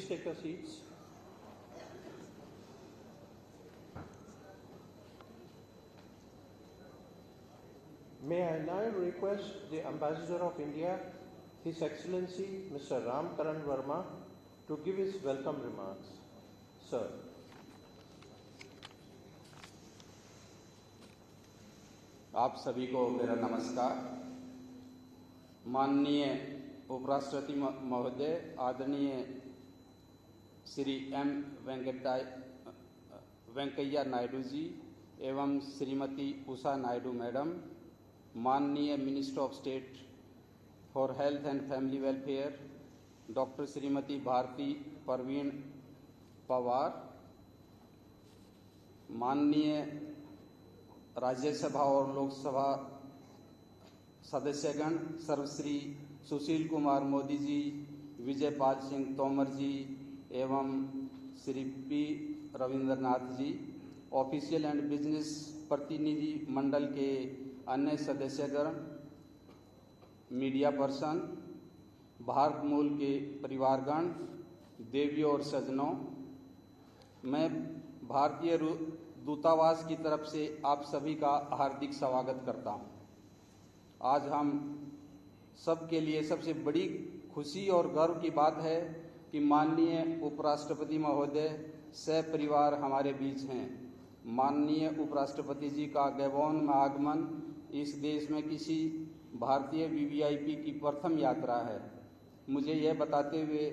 please take your seats? May I now request the Ambassador of India, His Excellency Mr. Ram Karan Verma, to give his welcome remarks. Sir. आप सभी को मेरा नमस्कार। माननीय उपराष्ट्रपति महोदय, आदरणीय श्री एम वेंकैया नायडू जी एवं श्रीमती उषा नायडू मैडम, माननीय minister of state for health and family welfare doctor Shrimati Bharati Pravin Pawar, माननीय राज्यसभा और लोकसभा सदस्यगण सर्वश्री सुशील कुमार मोदी जी, विजय पाल सिंह तोमर जी एवं Shri P Ravindranath ji, official and business प्रतिनिधि मंडल के अन्य सदस्यगण, मीडिया पर्सन, भारत मूल के परिवारगण, देवियों और सज्जनों, मैं भारतीय दूतावास की तरफ से आप सभी का हार्दिक स्वागत करता हूं। आज हम सब के लिए सबसे बड़ी खुशी और गर्व की बात है कि माननीय उपराष्ट्रपति महोदय सपरिवार हमारे बीच हैं। माननीय उपराष्ट्रपति जी का गैबोन में आगमन इस देश में किसी भारतीय वीवीआईपी की प्रथम यात्रा है। मुझे यह बताते हुए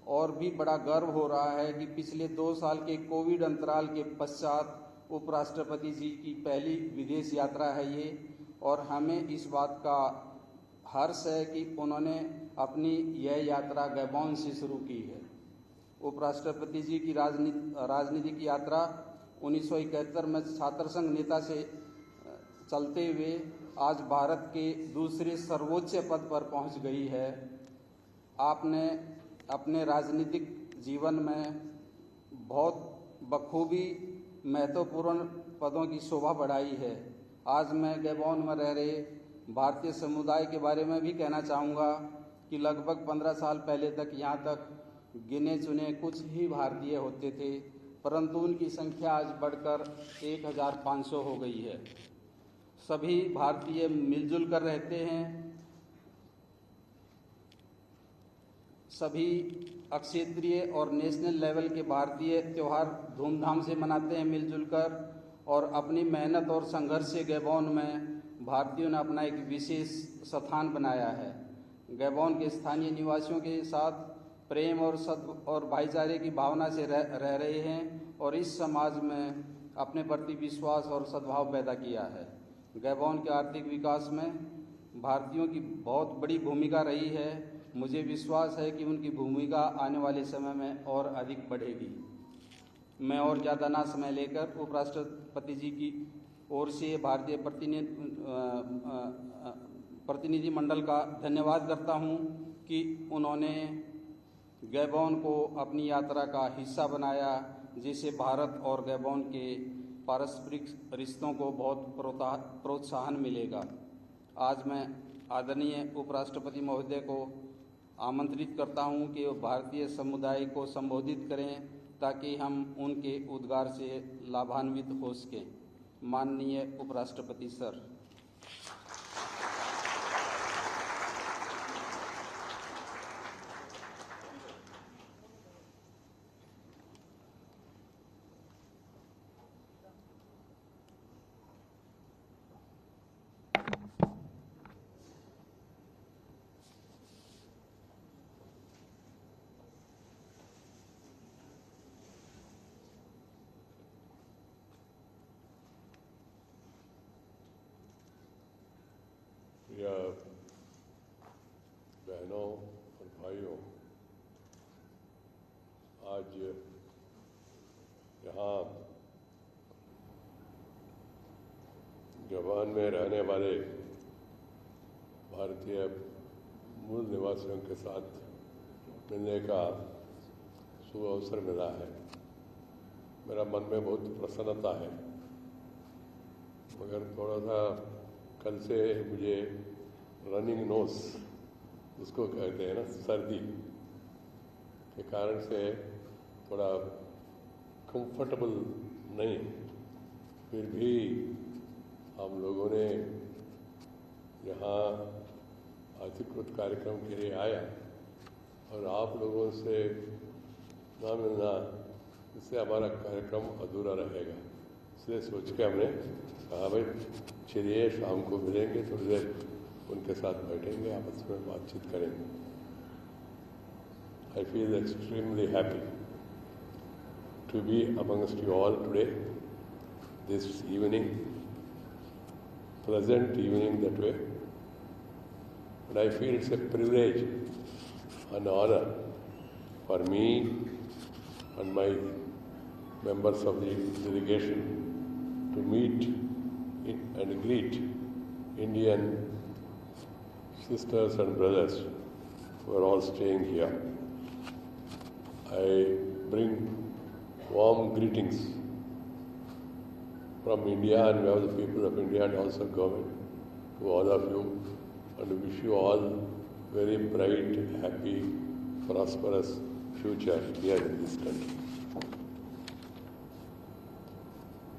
और भी बड़ा गर्व हो रहा है कि पिछले 2 साल के कोविड अंतराल के पश्चात उपराष्ट्रपति जी की पहली विदेश यात्रा है ये, और हमें इस बात का हर्ष है कि उन्होंने अपनी यह यात्रा गैबोन से शुरू की है। उपराष्ट्रपति जी की राजनीतिक यात्रा 1971 में छात्र संघ नेता से चलते हुए आज भारत के दूसरे सर्वोच्च पद पर पहुंच गई है। आपने अपने राजनीतिक जीवन में बहुत बखूबी महत्वपूर्ण पदों की शोभा बढ़ाई है। आज मैं गैबोन में रह रहे भारतीय समुदाय के बारे में भी कहना चाहूँगा कि लगभग 15 साल पहले तक यहाँ तक गिने चुने कुछ ही भारतीय होते थे, परंतु उनकी संख्या आज बढ़कर 1500 हो गई है। सभी भारतीय मिलजुल कर रहते हैं, सभी क्षेत्रीय और नेशनल लेवल के भारतीय त्यौहार धूमधाम से मनाते हैं मिलजुल कर, और अपनी मेहनत और संघर्ष से गैबोन में भारतीयों ने अपना एक विशेष स्थान बनाया है। गैबोन के स्थानीय निवासियों के साथ प्रेम और भाईचारे की भावना से रह रहे हैं और इस समाज में अपने प्रति विश्वास और सद्भाव पैदा किया है। गैबोन के आर्थिक विकास में भारतीयों की बहुत बड़ी भूमिका रही है। मुझे विश्वास है कि उनकी भूमिका आने वाले समय में और अधिक बढ़ेगी। मैं और ज़्यादा ना समय लेकर उपराष्ट्रपति जी की ओर से भारतीय प्रतिनिधि मंडल का धन्यवाद करता हूं कि उन्होंने गैबोन को अपनी यात्रा का हिस्सा बनाया, जिससे भारत और गैबोन के पारस्परिक रिश्तों को बहुत प्रोत्साहन मिलेगा। आज मैं आदरणीय उपराष्ट्रपति महोदय को आमंत्रित करता हूं कि वो भारतीय समुदाय को संबोधित करें ताकि हम उनके उद्गार से लाभान्वित हो सकें। माननीय उपराष्ट्रपति सर। प्रिय बहनों और भाइयों, आज यहाँ गबन में रहने वाले भारतीय मूल निवासियों के साथ मिलने का शुभ अवसर मिला है। मेरा मन में बहुत प्रसन्नता है, मगर थोड़ा सा कल से मुझे रनिंग नोज, जिसको कहते हैं ना सर्दी, के कारण से थोड़ा कंफर्टेबल नहीं, फिर भी हम लोगों ने यहाँ अधिकृत कार्यक्रम के लिए आया और आप लोगों से ना मिलना, इससे हमारा कार्यक्रम अधूरा रहेगा। इसलिए सोच के हमने कहा भाई चलिए शाम को मिलेंगे, थोड़ी देर उनके साथ बैठेंगे, आपस में बातचीत करेंगे। I feel extremely happy to be amongst you all today, this evening, pleasant evening that way. And I feel it's a privilege and honor for me and my members of the delegation to meet and greet Indian sisters and brothers who are all staying here. I bring warm greetings from India and all the people of India and also government to all of you, and wish you all very bright, happy, prosperous future here in this country.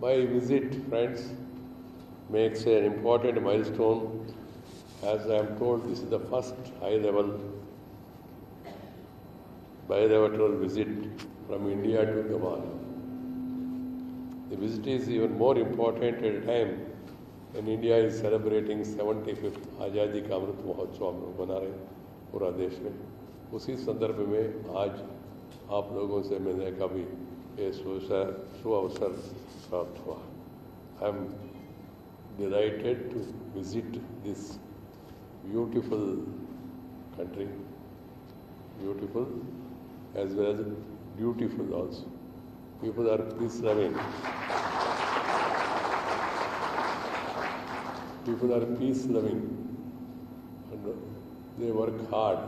My visit, friends, makes an important milestone. As I am told, this is the first high-level bilateral visit from India to Gabon. The visit is even more important at a time when India is celebrating 75th आज़ादी का अमृत महोत्सव हम लोग मना रहे हैं पूरा देश में। उसी संदर्भ में आज आप लोगों से मिलने का भी ये सुअवसर प्राप्त हुआ। I am delighted to visit this beautiful country, beautiful as well as beautiful also. People are peace-loving. People are peace-loving and they work hard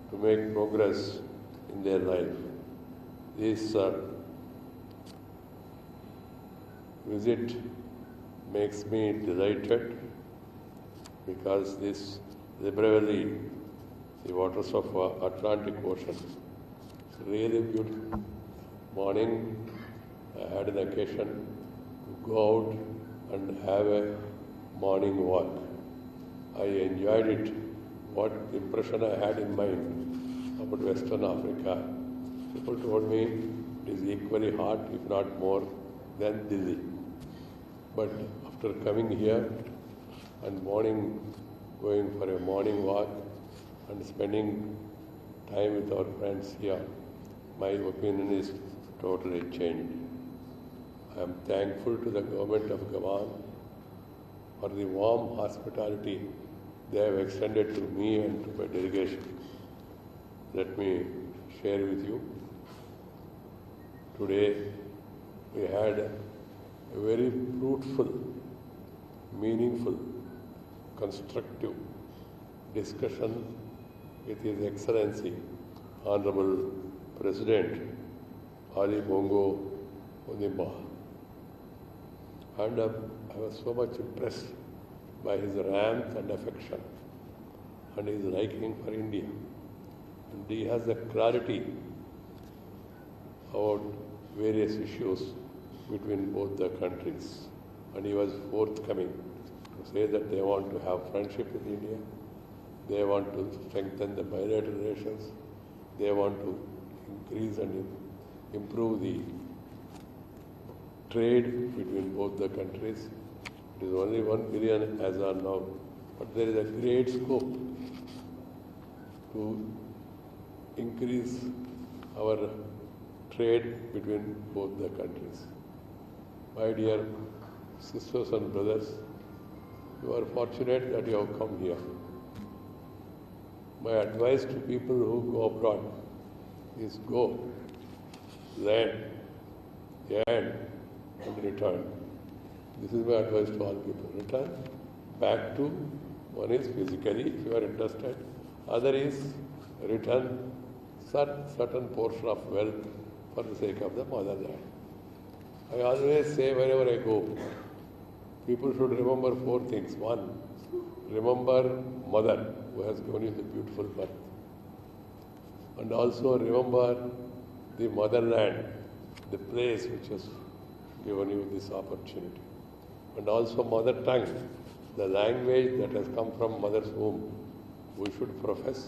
to make progress in their life. This visit makes me delighted because this liberally the waters of Atlantic Ocean. It's really beautiful. Morning, I had an occasion to go out and have a morning walk. I enjoyed it. What impression I had in mind about Western Africa. People told me it is equally hot, if not more, than Delhi. But after coming here and going for a morning walk and spending time with our friends here, my opinion is totally changed. I am thankful to the government of Gabon for the warm hospitality they have extended to me and to my delegation. Let me share with you. Today we had a very fruitful, meaningful, constructive discussion with His Excellency, Honorable President Ali Bongo Ondimba. And I was so much impressed by his warmth and affection and his liking for India. And he has a clarity about various issues between both the countries. And he was forthcoming to say that they want to have friendship with India, they want to strengthen the bilateral relations, they want to increase and improve the trade between both the countries. It is only 1 billion as of now, but there is a great scope to increase our trade between both the countries. My dear sisters and brothers, you are fortunate that you have come here. My advice to people who go abroad is go, learn, and return. This is my advice to all people. Return back to, one is physically, if you are interested. Other is return certain portion of wealth for the sake of the motherland. I always say wherever I go, people should remember 4 things. 1, remember mother who has given you the beautiful birth. and also remember the motherland, the place which has given you this opportunity. And also mother tongue, the language that has come from mother's womb. We should profess,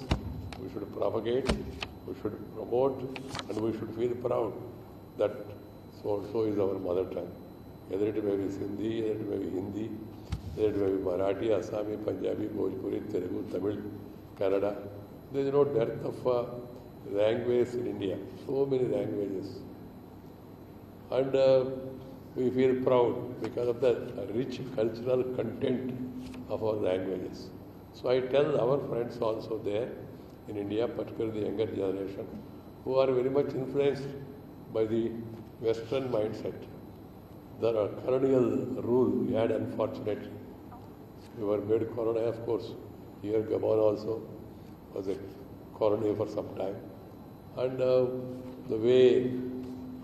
we should propagate, we should promote, and we should feel proud that so is our mother tongue. Either it may be Sindhi, either it may be Hindi, either it may be Marathi, Assami, Punjabi, Bhojpuri, Telugu, Tamil, Kannada. There is no dearth of language in India. So many languages. And we feel proud because of the rich cultural content of our languages. So I tell our friends also there in India, particularly the younger generation, who are very much influenced by the Western mindset. The colonial rule we had, unfortunately. We were made colony, of course. Here Gabon also was a colony for some time. And the way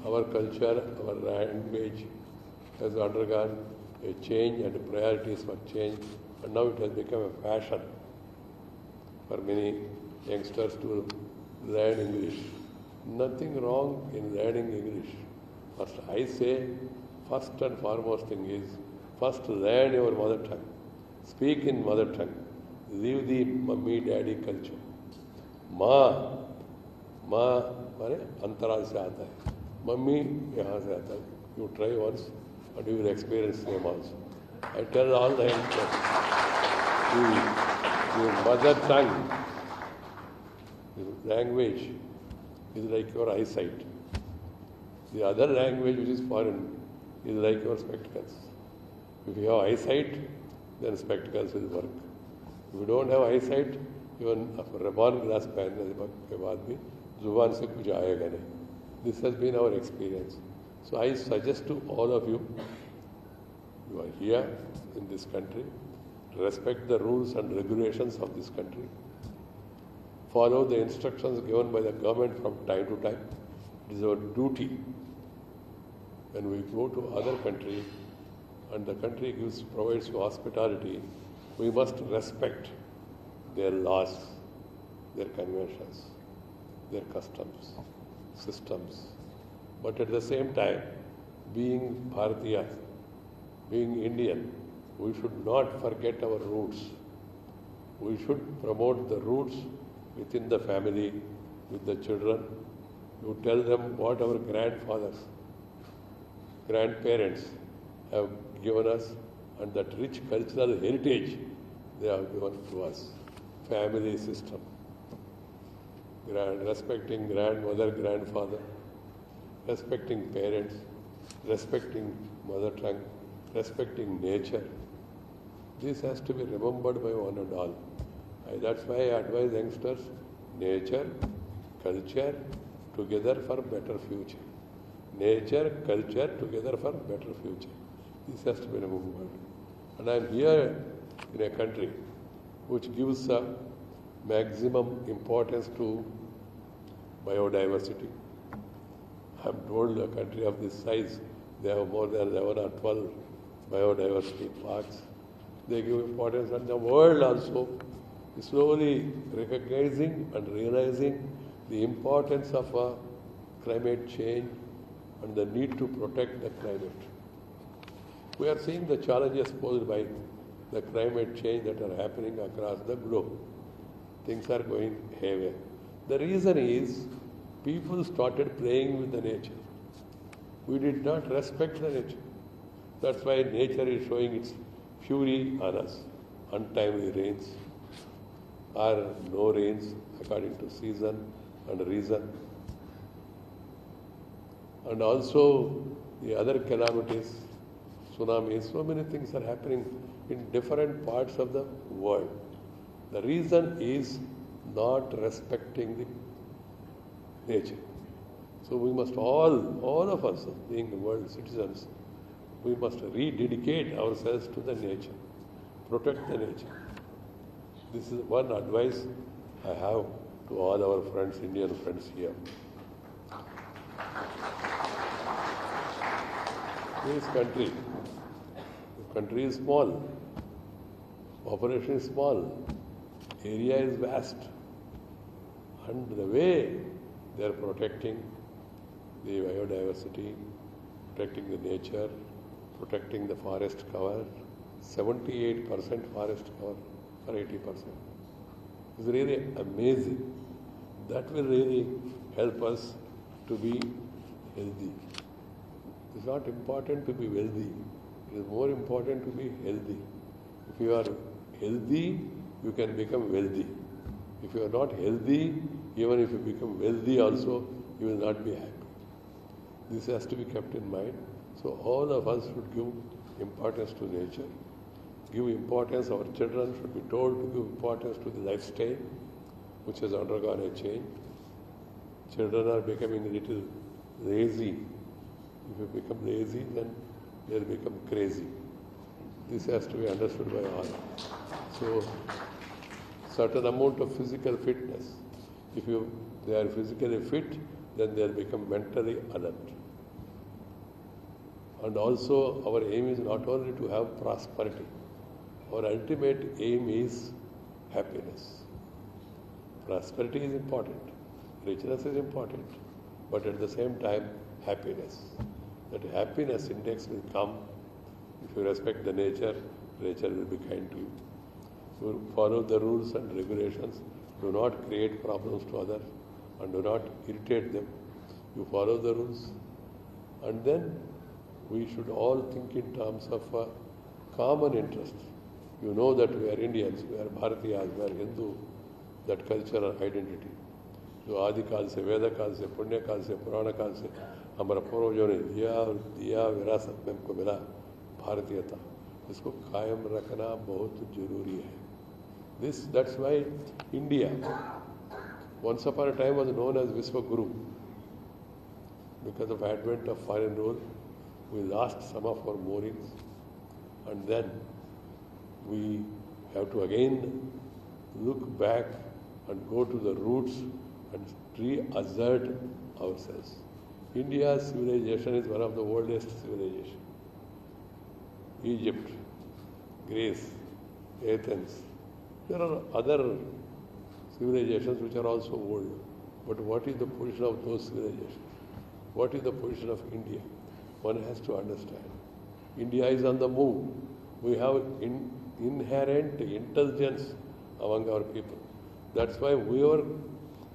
our culture, our language has undergone a change and priorities were changed, and now it has become a fashion for many youngsters to learn English. Nothing wrong in learning English. First, I say, first and foremost thing is, first learn your mother tongue. Speak in mother tongue. Leave the mummy, daddy culture. माँ माने अंतराल से आता है, mummy यहाँ से आता है. You try once and you will experience same also. I tell all the youngsters, your mother tongue, your language is like your eyesight. The other language which is foreign is like your spectacles. If you have eyesight, then spectacles will work. If you don't have eyesight, even reborn glass पहनने के बाद भी जुबान से कुछ आएगा नहीं. This has been our experience. So I suggest to all of you, you are here in this country, respect the rules and regulations of this country. Follow the instructions given by the government from time to time. It is our duty. When we go to other country and the country provides you hospitality, we must respect their laws, their conventions, their customs, systems. But at the same time, being Bharatiya, being Indian, we should not forget our roots. We should promote the roots within the family, with the children. You tell them what our grandfathers, grandparents have given us, and that rich cultural heritage they have given to us. Family system, respecting grandmother, grandfather, respecting parents, respecting mother tongue, respecting nature. This has to be remembered by one and all. That's why I advise youngsters, nature, culture, together for better future. Nature, culture, together for better future. This has to be remembered. And I am here in a country which gives maximum importance to biodiversity. I am told a country of this size, they have more than 11 or 12 biodiversity parks. They give importance, and the world also is slowly recognizing and realizing the importance of climate change and the need to protect the climate. We are seeing the challenges posed by the climate change that are happening across the globe. Things are going haywire. The reason is people started playing with the nature. We did not respect the nature. That's why nature is showing its fury on us. Untimely rains or no rains according to season and reason. And also the other calamities, tsunamis, so many things are happening in different parts of the world. The reason is not respecting the nature. So we must all of us, being world citizens, we must rededicate ourselves to the nature, protect the nature. This is one advice I have to all our friends, Indian friends here. This country is small, population is small, area is vast. And the way they are protecting the biodiversity, protecting the nature, protecting the forest cover, 78% forest cover for 80%. It's really amazing. That will really help us to be healthy. It's not important to be wealthy. It is more important to be healthy. If you are healthy, you can become wealthy. If you are not healthy, even if you become wealthy also, you will not be happy. This has to be kept in mind. So all of us should give importance to nature. Give importance, our children should be told to give importance to the lifestyle, which has undergone a change. Children are becoming a little lazy. If you become lazy, then they'll become crazy. This has to be understood by all. So, certain amount of physical fitness. If they are physically fit, then they'll become mentally alert. And also, our aim is not only to have prosperity. Our ultimate aim is happiness. Prosperity is important. Richness is important. But at the same time, happiness. That happiness index will come if you respect the nature will be kind to you. You follow the rules and regulations. Do not create problems to others and do not irritate them. You follow the rules. And then we should all think in terms of a common interest. You know that we are Indians, we are Bharatiyas, we are Hindu, that cultural identity. जो आदि काल से, वेद काल से, पुण्य काल से, पुराण काल से हमारा पूर्वजों ने दिया विरासत में हमको मिला भारतीयता, इसको कायम रखना बहुत जरूरी है. That's why India once upon a time was known as Vishwaguru. Because of advent of foreign rule, we lost some of our moorings, and then we have to again look back and go to the roots and reassert ourselves. India's civilization is one of the oldest civilizations. Egypt, Greece, Athens. There are other civilizations which are also old. But what is the position of those civilizations? What is the position of India? One has to understand. India is on the move. We have inherent intelligence among our people. That's why whoever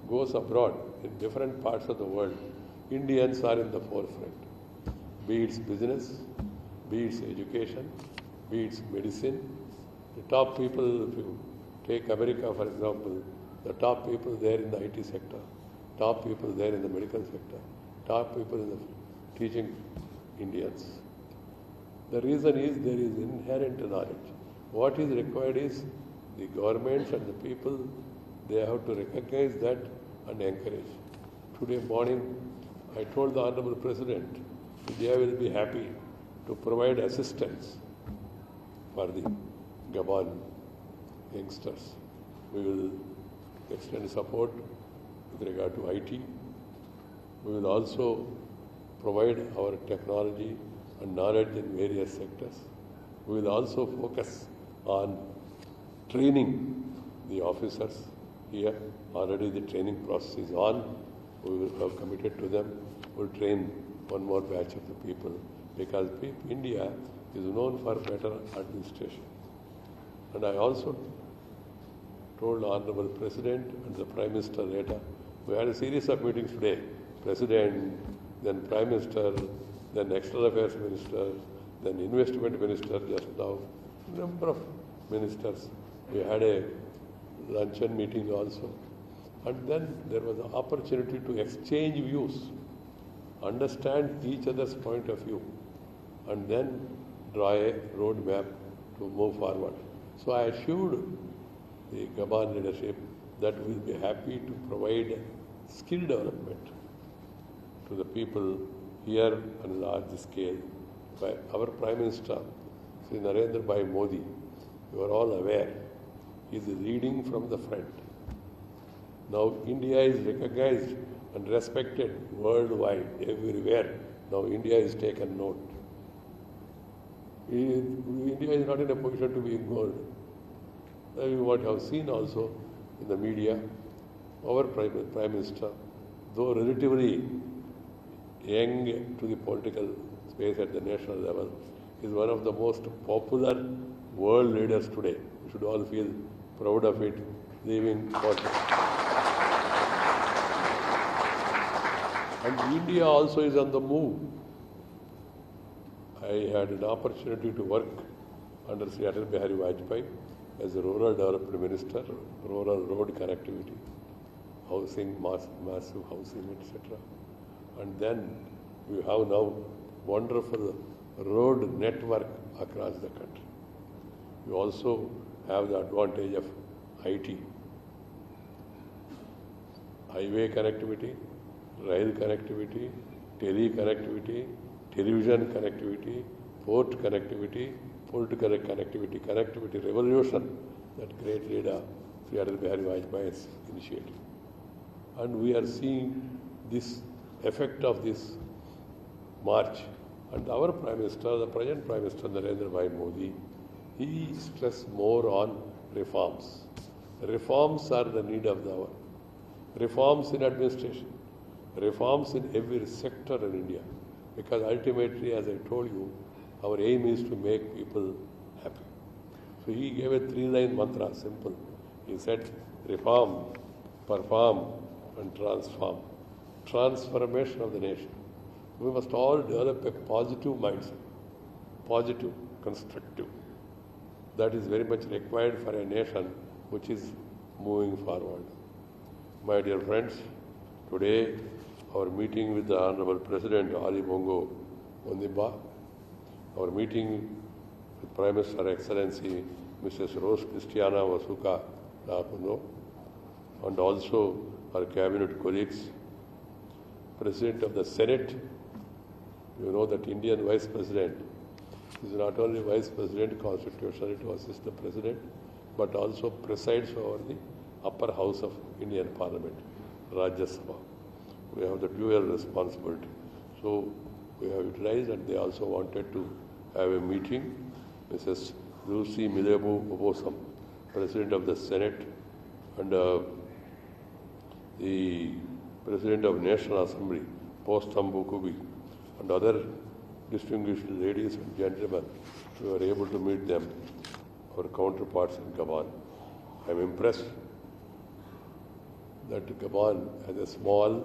goes abroad in different parts of the world, Indians are in the forefront. Be it business, be it education, be it medicine. The top people, if you take America for example, the top people there in the IT sector, top people there in the medical sector, top people in the teaching Indians. The reason is there is inherent knowledge. What is required is the governments and the people, they have to recognize that and encourage. Today morning, I told the Honorable President, India will be happy to provide assistance for the Gabon youngsters. We will extend support with regard to IT. We will also provide our technology and knowledge in various sectors. We will also focus on training the officers here. Already the training process is on. We will have committed to them. We will train one more batch of the people because India is known for better administration. And I also told the Honorable President and the Prime Minister later, we had a series of meetings today. President, then Prime Minister, then External Affairs Minister, then Investment Minister just now, number of ministers. We had a luncheon meeting also. And then there was an opportunity to exchange views, understand each other's point of view, and then draw a roadmap to move forward. So I assured the Gabon leadership that we will be happy to provide skill development to the people here on a large scale by our Prime Minister, Sri Narendra Bhai Modi. You are all aware, he is leading from the front. Now India is recognized and respected worldwide, everywhere. Now India is taken note. India is not in a position to be ignored. You might have seen also in the media, our Prime Minister, though relatively young to the political space at the national level, is one of the most popular world leaders today. We should all feel proud of it, leaving politics. And India also is on the move. I had an opportunity to work under Sri Atal Bihari Vajpayee as a rural development minister, rural road connectivity, housing, massive housing, etc. And then we have now wonderful road network across the country. We also have the advantage of IT, highway connectivity, rail connectivity, tele-connectivity, television connectivity, port connectivity, political connectivity revolution that great leader Sri Atal Bihari Vajpayee has initiated. And we are seeing this effect of this march. And our Prime Minister, the present Prime Minister Narendra Bhai Modi, he stressed more on reforms. Reforms are the need of the hour. Reforms in administration, reforms in every sector in India. Because ultimately, as I told you, our aim is to make people happy. So he gave a 3-line mantra, simple. He said, reform, perform, and transform. Transformation of the nation. We must all develop a positive mindset, positive, constructive. That is very much required for a nation which is moving forward. My dear friends, today our meeting with the Honorable President Ali Bongo Ondimba, our meeting with Prime Minister Excellency Mrs. Rose Christiana Wasuka Lapuno, and also our cabinet colleagues, President of the Senate. You know that Indian Vice President is not only Vice President constitutionally to assist the President, but also presides over the upper house of Indian Parliament, Rajya Sabha. We have the dual responsibility. So we have utilized, and they also wanted to have a meeting. Mrs. Lucy Milebu Obosam, President of the Senate, and the President of National Assembly, Postam Bukubi, and other distinguished ladies and gentlemen, we were able to meet them, our counterparts in Gabon. I am impressed that Gabon has a small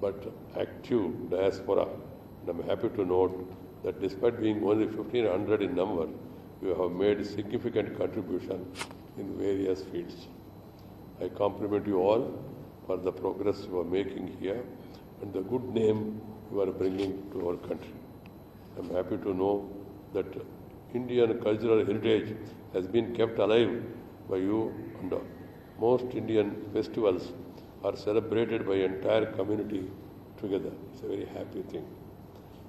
but active diaspora, and I am happy to note that despite being only 1,500 in number, you have made significant contribution in various fields. I compliment you all for the progress you are making here and the good name you are bringing to our country. I am happy to know that Indian cultural heritage has been kept alive by you, and most Indian festivals are celebrated by entire community together. It's a very happy thing.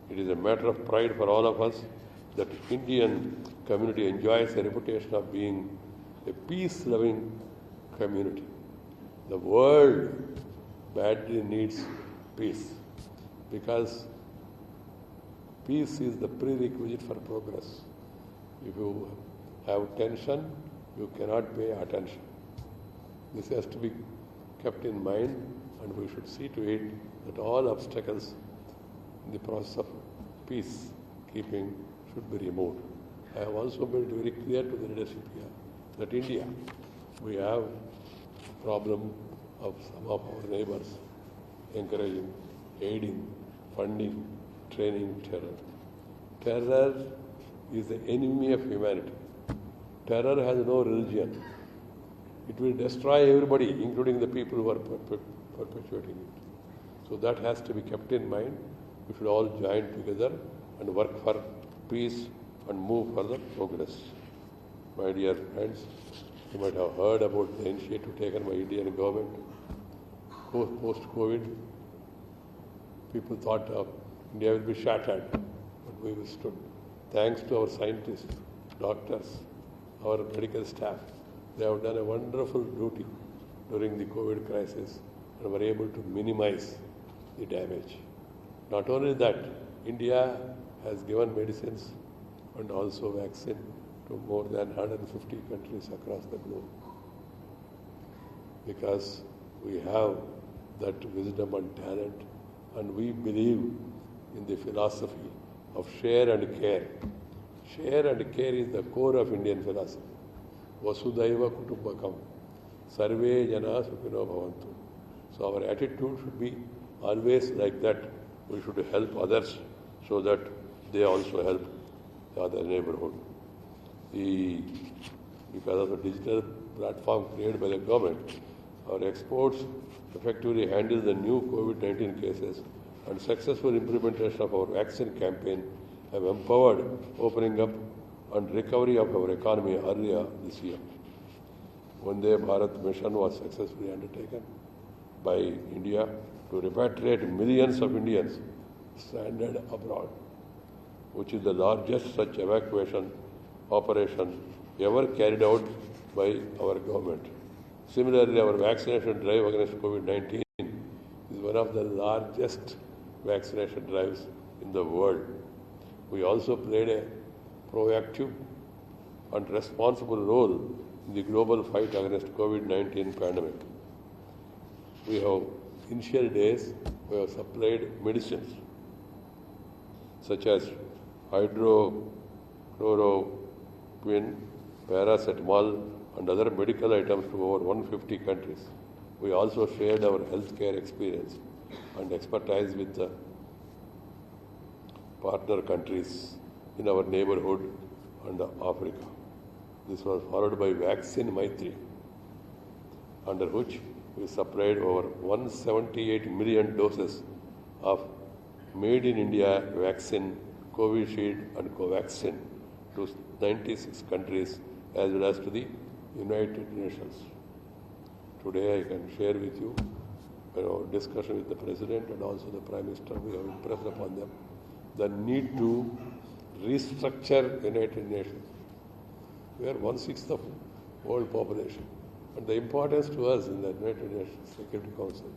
It is a matter of pride for all of us that Indian community enjoys a reputation of being a peace-loving community. The world badly needs peace, because peace is the prerequisite for progress. If you have tension, you cannot pay attention. This has to be kept in mind, and we should see to it that all obstacles in the process of peace keeping should be removed. I have also made it very clear to the leadership here that India, we have problem of some of our neighbors encouraging, aiding, funding, training terror. Terror is the enemy of humanity. Terror has no religion. It will destroy everybody, including the people who are perpetuating it. So that has to be kept in mind. We should all join together and work for peace and move for the progress. My dear friends, you might have heard about the initiative taken by Indian government. Post-COVID, people thought India will be shattered, but we withstood. Thanks to our scientists, doctors, our medical staff, they have done a wonderful duty during the COVID crisis and were able to minimize the damage. Not only that, India has given medicines and also vaccine to more than 150 countries across the globe. Because We have that wisdom and talent, and we believe in the philosophy of share and care. Share and care is the core of Indian philosophy. Vasudhaiva Kutumbakam. Sarve Jana Sukhino Bhavantu. So our attitude should be always like that. We should help others so that they also help the other neighborhood. Because of the digital platform created by the government, our exports effectively handle the new COVID-19 cases, and successful implementation of our vaccine campaign have empowered opening up and recovery of our economy earlier this year. Vande Bharat mission was successfully undertaken by India to repatriate millions of Indians stranded abroad, which is the largest such evacuation operation ever carried out by our government. Similarly, our vaccination drive against COVID-19 is one of the largest vaccination drives in the world. We also played a proactive and responsible role in the global fight against COVID-19 pandemic. We have, initial days, we have supplied medicines such as hydrochloroquine, paracetamol, and other medical items to over 150 countries. We also shared our healthcare experience and expertise with the partner countries in our neighborhood and Africa. This was followed by Vaccine Maitri, under which we supplied over 178 million doses of made in India vaccine, Covishield and Covaxin to 96 countries as well as to the United Nations. Today I can share with you discussion with the President and also the Prime Minister. We have impressed upon them the need to restructure United Nations. We are 1/6 of world population, and the importance to us in the United Nations Security Council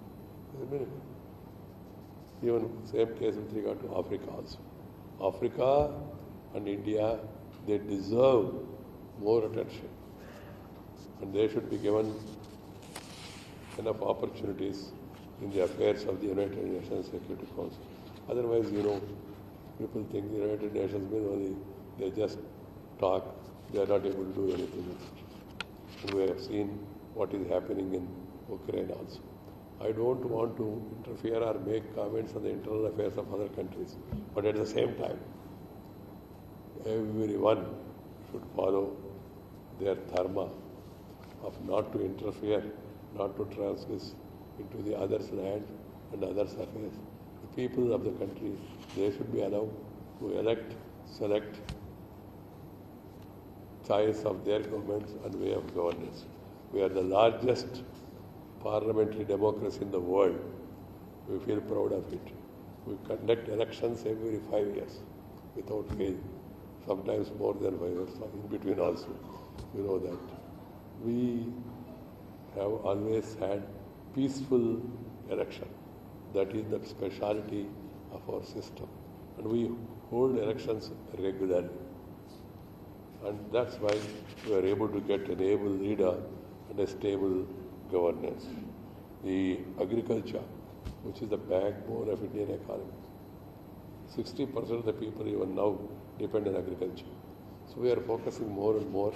is minimal. Even same case with regard to Africa also. Africa and India, they deserve more attention, and they should be given enough opportunities in the affairs of the United Nations Security Council. Otherwise, people think the United Nations means only they just talk, they are not able to do anything. And we have seen what is happening in Ukraine also. I don't want to interfere or make comments on the internal affairs of other countries, but at the same time, everyone should follow their dharma of not to interfere, not to transgress into the other's land and others' affairs. The people of the country, they should be allowed to elect, select choice of their governments and way of governance. We are the largest parliamentary democracy in the world. We feel proud of it. We conduct elections every 5 years without fail, sometimes more than 5 years, in between also. You know that. We have always had peaceful election. That is the speciality of our system. And we hold elections regularly. And that's why we are able to get an able leader and a stable governance. The agriculture, which is the backbone of Indian economy. 60% of the people even now depend on agriculture. So we are focusing more and more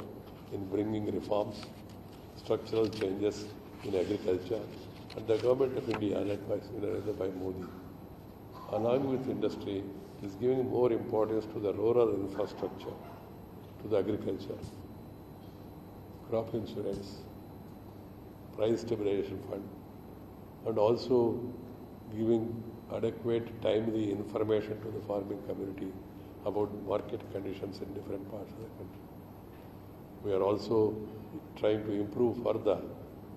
in bringing reforms, structural changes in agriculture, and the government of India, led by Modi, along with industry, is giving more importance to the rural infrastructure, to the agriculture, crop insurance, price stabilization fund, and also giving adequate, timely information to the farming community about market conditions in different parts of the country. We are also trying to improve further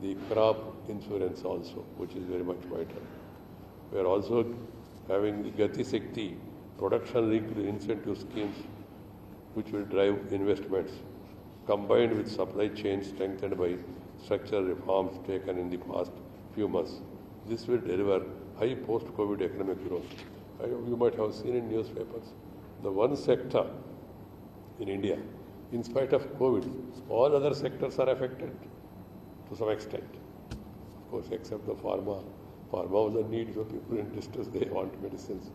the crop insurance also, which is very much vital. We are also having the Gati Shakti production-linked incentive schemes, which will drive investments, combined with supply chain strengthened by structural reforms taken in the past few months. This will deliver high post-COVID economic growth. You might have seen in newspapers, the one sector in India, in spite of COVID, all other sectors are affected to some extent. of course, except the pharma. Pharma was a need, so people in distress, they want medicines.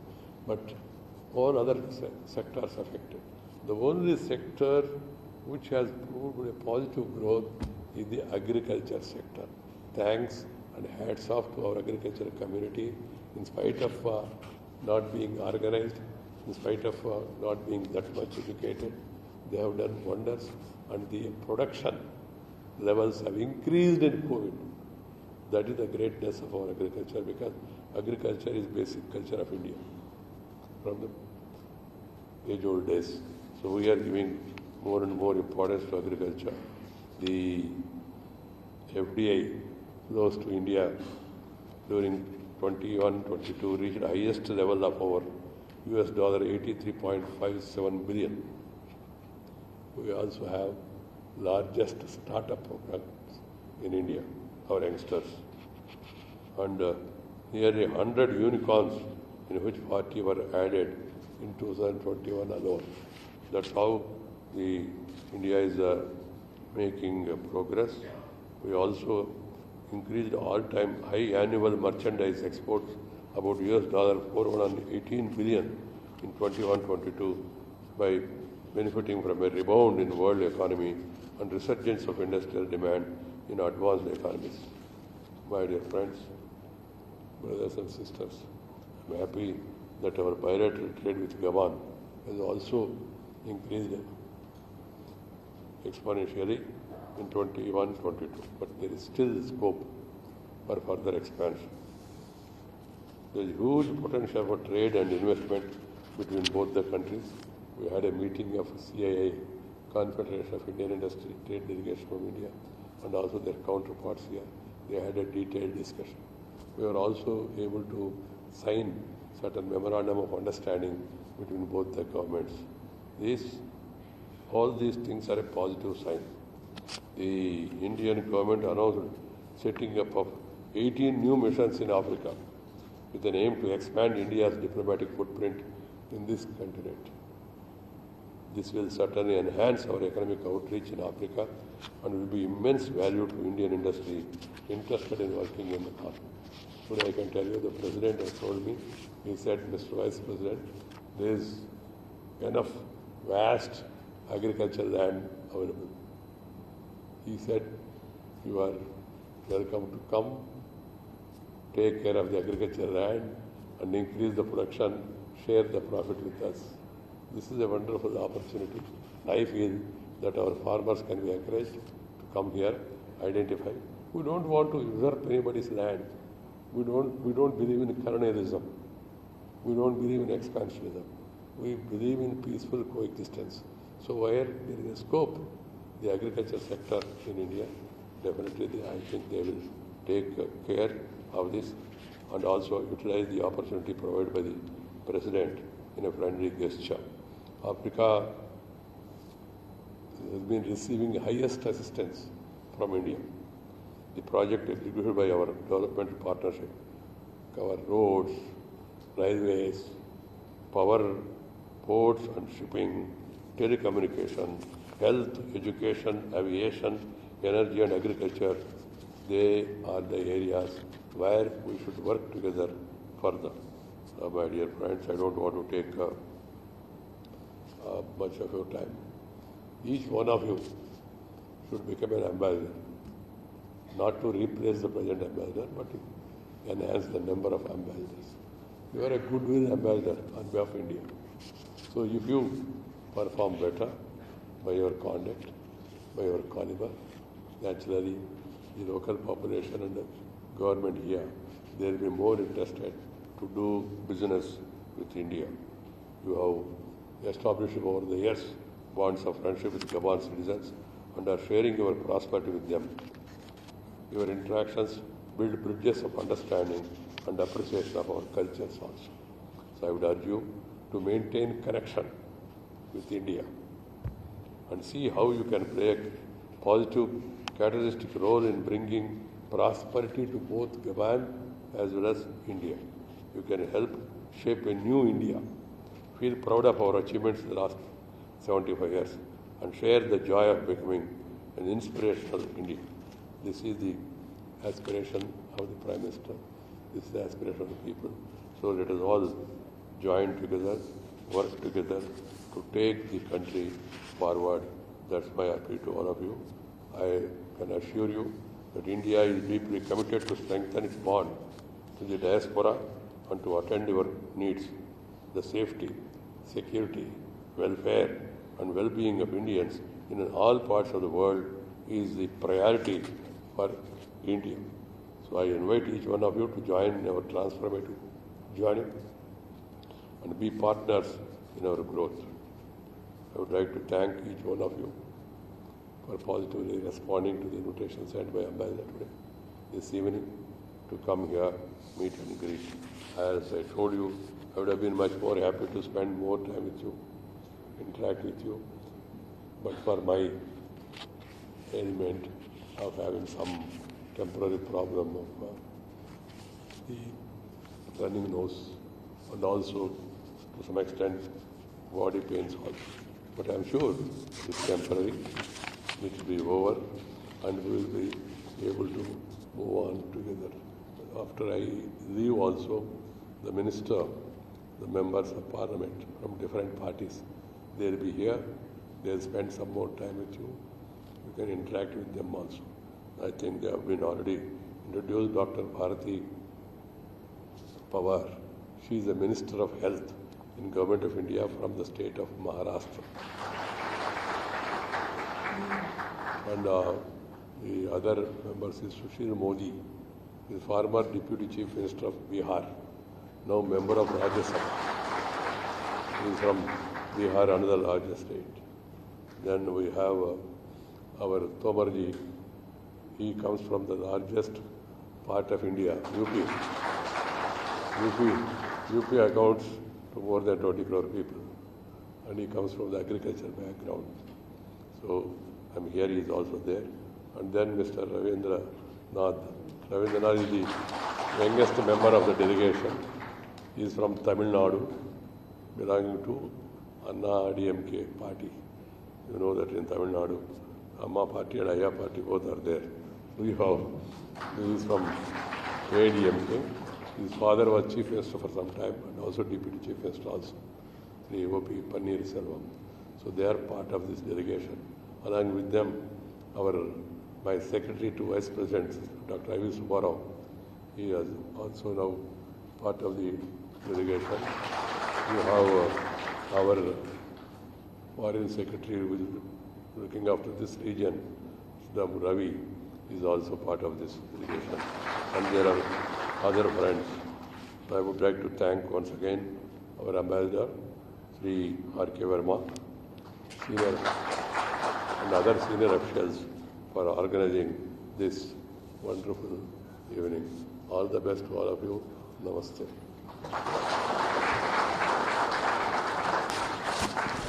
But all other sectors affected. The only sector which has proved a positive growth is the agriculture sector. Thanks and hats off to our agricultural community, in spite of not being organized, in spite of not being that much educated. They have done wonders, and the production levels have increased in COVID. That is the greatness of our agriculture, because agriculture is basic culture of India from the age-old days. So we are giving more and more importance to agriculture. The FDI flows to India during 21-22 reached the highest level of our US dollar $83.57 billion. We also have largest startup programs in India, our youngsters, and nearly 100 unicorns, in which 40 were added in 2021 alone. That's how India is making progress. We also increased all-time high annual merchandise exports, about US dollar $418 billion in 21-22, by benefiting from a rebound in world economy and resurgence of industrial demand in advanced economies. My dear friends, brothers and sisters, I'm happy that our bilateral trade with Gabon has also increased exponentially in 21-22, but there is still scope for further expansion. There is huge potential for trade and investment between both the countries. We had a meeting of CII, Confederation of Indian Industry Trade Delegation from India, and also their counterparts here. They had a detailed discussion. We were also able to sign certain memorandum of understanding between both the governments. All these things are a positive sign. The Indian government announced setting up of 18 new missions in Africa with an aim to expand India's diplomatic footprint in this continent. This will certainly enhance our economic outreach in Africa and will be immense value to Indian industry interested in working in the continent. Today I can tell you the President has told me, he said, Mr. Vice President, there is enough vast agricultural land available. He said, you are welcome to come, take care of the agricultural land and increase the production, share the profit with us. This is a wonderful opportunity. I feel that our farmers can be encouraged to come here, identify. We don't want to usurp anybody's land. We don't believe in colonialism. We don't believe in expansionism. We believe in peaceful coexistence. So where there is a scope, the agriculture sector in India, definitely I think they will take care of this and also utilize the opportunity provided by the President in a friendly gesture. Africa has been receiving highest assistance from India. The project executed by our development partnership cover roads, railways, power, ports and shipping, telecommunication, health, education, aviation, energy and agriculture. They are the areas where we should work together further. My dear friends, I don't want to take much of your time. Each one of you should become an ambassador, not to replace the present ambassador, but to enhance the number of ambassadors. You are a goodwill ambassador on behalf of India. So if you perform better by your conduct, by your caliber, naturally the local population and the government here, they will be more interested to do business with India. You have established over the years bonds of friendship with Gabon citizens and are sharing your prosperity with them. Your interactions build bridges of understanding and appreciation of our cultures also. So I would urge you to maintain connection with India and see how you can play a positive, characteristic role in bringing prosperity to both Gabon as well as India. You can help shape a new India. Feel proud of our achievements in the last 75 years and share the joy of becoming an inspirational India. This is the aspiration of the Prime Minister. This is the aspiration of the people. So let us all join together, work together to take the country forward. That's my appeal to all of you. I can assure you that India is deeply committed to strengthen its bond to the diaspora and to attend your needs. The safety, security, welfare and well-being of Indians in all parts of the world is the priority for India. So I invite each one of you to join in our transformative journey and be partners in our growth. I would like to thank each one of you for positively responding to the invitation sent by Ambassador today, this evening, to come here, meet and greet. As I told you, I would have been much more happy to spend more time with you, interact with you, but for my ailment of having some temporary problem of the running nose and also to some extent body pains also. But I am sure it's temporary, it will be over and we will be able to move on together. After I leave also, the minister, the members of parliament from different parties, they will be here, they will spend some more time with you. You can interact with them also. I think they have been already introduced. Dr. Bharati Pawar. She is the Minister of Health in Government of India from the state of Maharashtra. And the other members is Sushil Modi, is former Deputy Chief Minister of Bihar, now member of Rajya Sabha. He is from Bihar, another larger state. Then we have our Tomarji. He comes from the largest part of India, UP. UP accounts to more than 20 crore people. And he comes from the agriculture background. So I'm here, he is also there. And then Mr. Ravindra Nath. Ravindra Nath is the youngest member of the delegation. He is from Tamil Nadu, belonging to Anna DMK party. You know that in Tamil Nadu, Amma party and Aya party both are there. He is from ADMK. His father was Chief Minister for some time and also Deputy Chief Minister also, Sri O.P. Pannir Selvam. So they are part of this delegation. Along with them, my Secretary to Vice President, Dr. I.V. Subbarao, he is also now part of the delegation. You have our Foreign Secretary who is looking after this region, Sridham Ravi, is also part of this delegation. And there are other friends. I would like to thank once again our Ambassador, Sri R.K. Verma, senior and other senior officials for organizing this wonderful evening. All the best to all of you. Namaste.